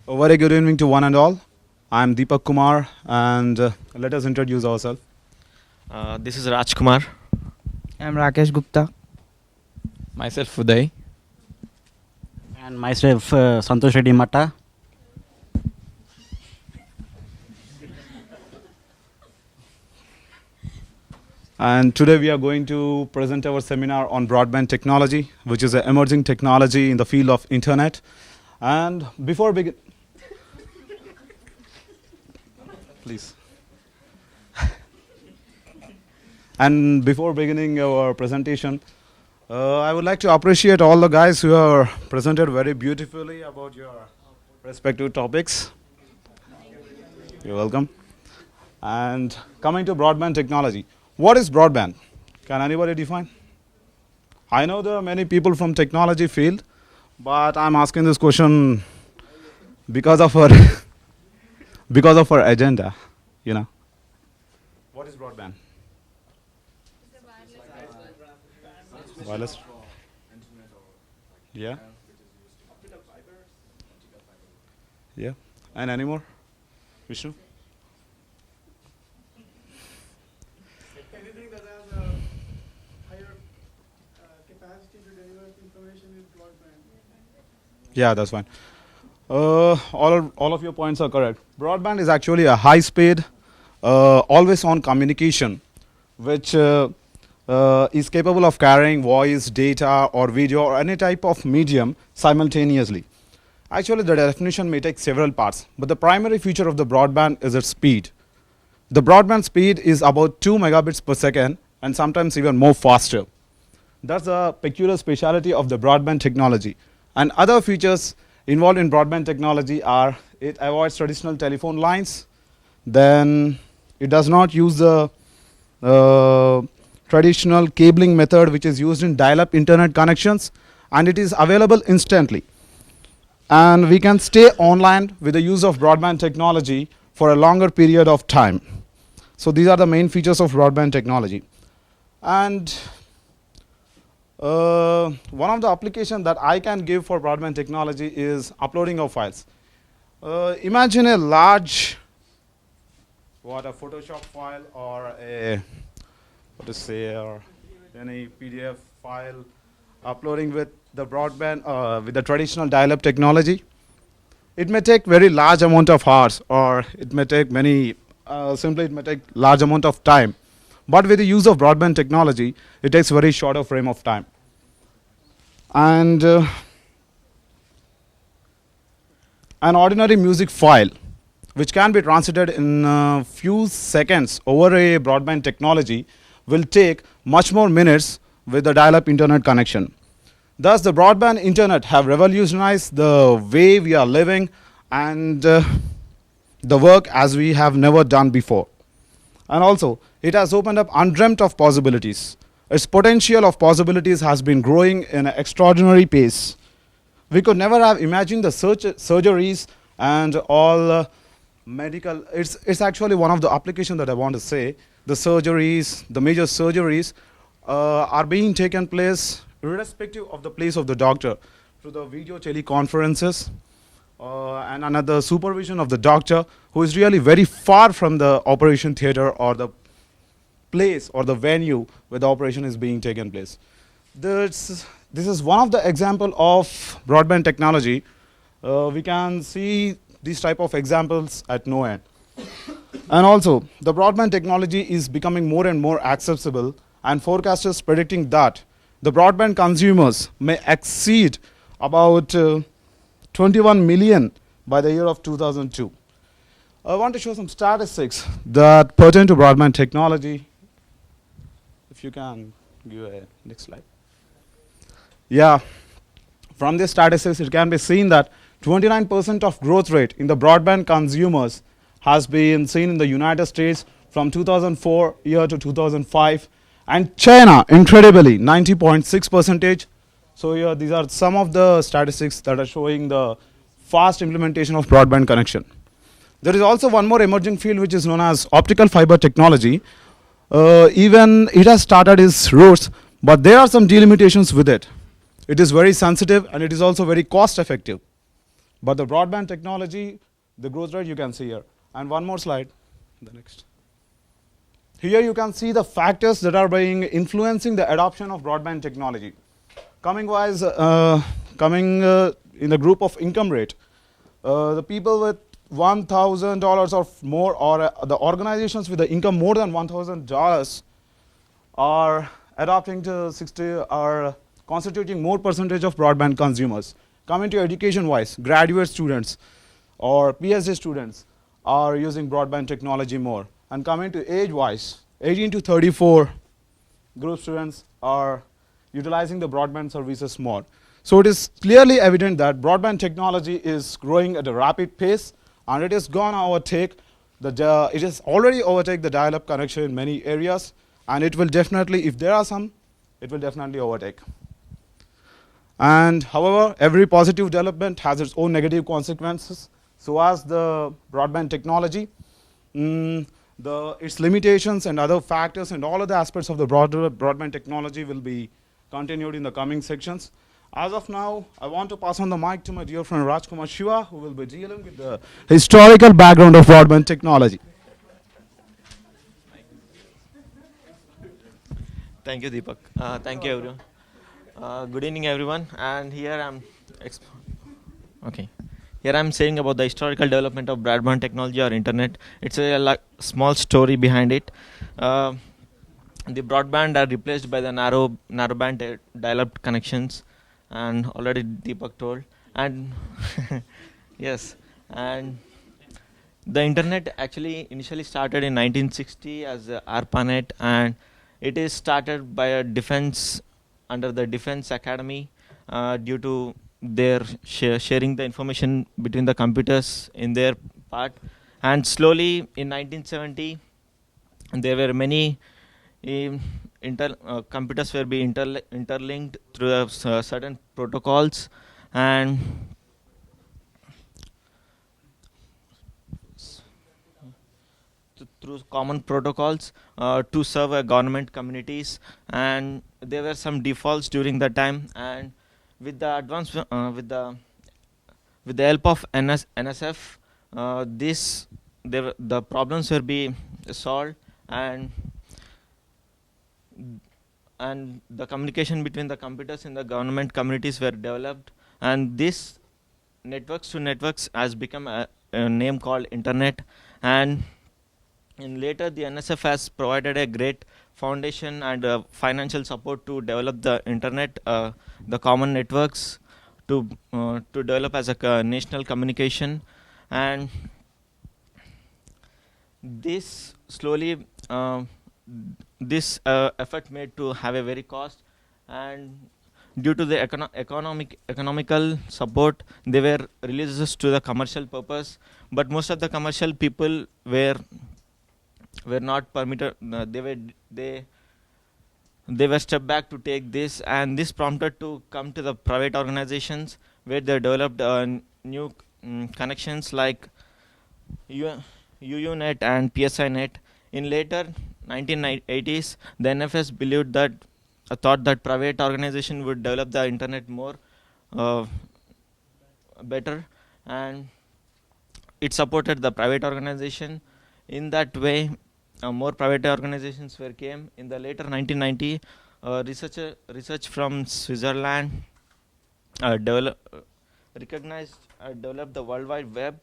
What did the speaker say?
A very good evening to one and all. I'm Deepak Kumar, and let us introduce ourselves. This is Rajkumar. I'm Rakesh Gupta. Myself Uday. And myself, Santosh Matta. And today we are going to present our seminar on broadband technology, which is an emerging technology in the field of internet. And before begin, please. And before beginning our presentation, I would like to appreciate all the guys who are presented very beautifully about your respective topics. You're welcome. And coming to broadband technology. What is broadband? Can anybody define? I know there are many people from technology field, but I'm asking this question because of our because of our agenda, you know. What is broadband? Wireless. Yeah. Yeah. And any more? Vishnu? Anything that has a higher capacity to deliver information is broadband. Yeah, that's fine. All of your points are correct. Broadband is actually a high-speed, always-on communication, which is capable of carrying voice, data, or video, or any type of medium simultaneously. Actually, the definition may take several parts, but the primary feature of the broadband is its speed. The broadband speed is about 2 megabits per second, and sometimes even more faster. That's a peculiar specialty of the broadband technology. And other features involved in broadband technology are it avoids traditional telephone lines, then it does not use the traditional cabling method which is used in dial-up internet connections, and it is available instantly. And we can stay online with the use of broadband technology for a longer period of time. So these are the main features of broadband technology. And one of the applications that I can give for broadband technology is uploading of files. Imagine a large, a Photoshop file or a, or any PDF file uploading with the broadband, with the traditional dial-up technology. It may take very large amount of hours, or it may take it may take large amount of time. But with the use of broadband technology, it takes very shorter frame of time. And an ordinary music file, which can be translated in a few seconds over a broadband technology, will take much more minutes with the dial-up internet connection. Thus, the broadband internet have revolutionized the way we are living and the work as we have never done before. And also, it has opened up undreamt of possibilities. Its potential of possibilities has been growing in an extraordinary pace. We could never have imagined the surgeries and all medical. It's actually one of the applications that I want to say. The surgeries, the major surgeries are being taken place irrespective of the place of the doctor through the video teleconferences and under the supervision of the doctor, who is really very far from the operation theater or the place or the venue where the operation is being taken place. This is one of the example of broadband technology. We can see these type of examples at no end. And also, the broadband technology is becoming more and more accessible, and forecasters predicting that the broadband consumers may exceed about 21 million by the year of 2002. I want to show some statistics that pertain to broadband technology. If you can give a next slide. Yeah, from these statistics it can be seen that 29% of growth rate in the broadband consumers has been seen in the United States from 2004 year to 2005, and China incredibly 90.6%. So here these are some of the statistics that are showing the fast implementation of broadband connection. There is also one more emerging field which is known as optical fiber technology. Even it has started its roots, but there are some delimitations with it. It is very sensitive and it is also very cost effective. But the broadband technology, the growth rate you can see here. And one more slide, the next. Here you can see the factors that are being influencing the adoption of broadband technology. Coming in the group of income rate, the people with $1,000 or more, or the organizations with the income more than $1,000 are adopting to 60, are constituting more percentage of broadband consumers. Coming to education wise, graduate students or PhD students are using broadband technology more. And coming to age wise, 18 to 34 group students are utilizing the broadband services more. So it is clearly evident that broadband technology is growing at a rapid pace, and it is going to overtake it has already overtaken the dial-up connection in many areas, and it will definitely, if there are some, it will definitely overtake. And however, every positive development has its own negative consequences. So as the broadband technology, its limitations and other factors and all of the aspects of the broadband technology will be continued in the coming sections. As of now, I want to pass on the mic to my dear friend Rajkumar Shiva, who will be dealing with the historical background of broadband technology. Thank you, Deepak. Thank you, everyone. Good evening, everyone. And here I'm Here I'm saying about the historical development of broadband technology or internet. It's a small story behind it. The broadband are replaced by the narrowband dial-up connections, and already Deepak told. And yes, and the internet actually initially started in 1960 as ARPANET, and it is started by a defense under the Defense Academy due to their sharing the information between the computers in their part. And slowly in 1970, there were many computers were being interlinked through certain protocols, and through common protocols to serve government communities. And there were some defaults during that time, and with the advance with the help of NSF, the problems will be solved, and the communication between the computers in the government communities were developed, and this networks to networks has become a name called internet. And in later, the NSF has provided a great foundation and financial support to develop the internet, the common networks, to develop as a national communication. And this slowly this effort made to have a very cost, and due to the economical support, they were released to the commercial purpose. But most of the commercial people were not permitted. They were stepped back to take this, and this prompted to come to the private organizations, where they developed new connections like UUNet and PSINet. In later 1980s, the NFS believed that thought that private organization would develop the internet more better, and it supported the private organization. In that way, more private organizations came. In the later 1990, research from Switzerland developed the World Wide Web,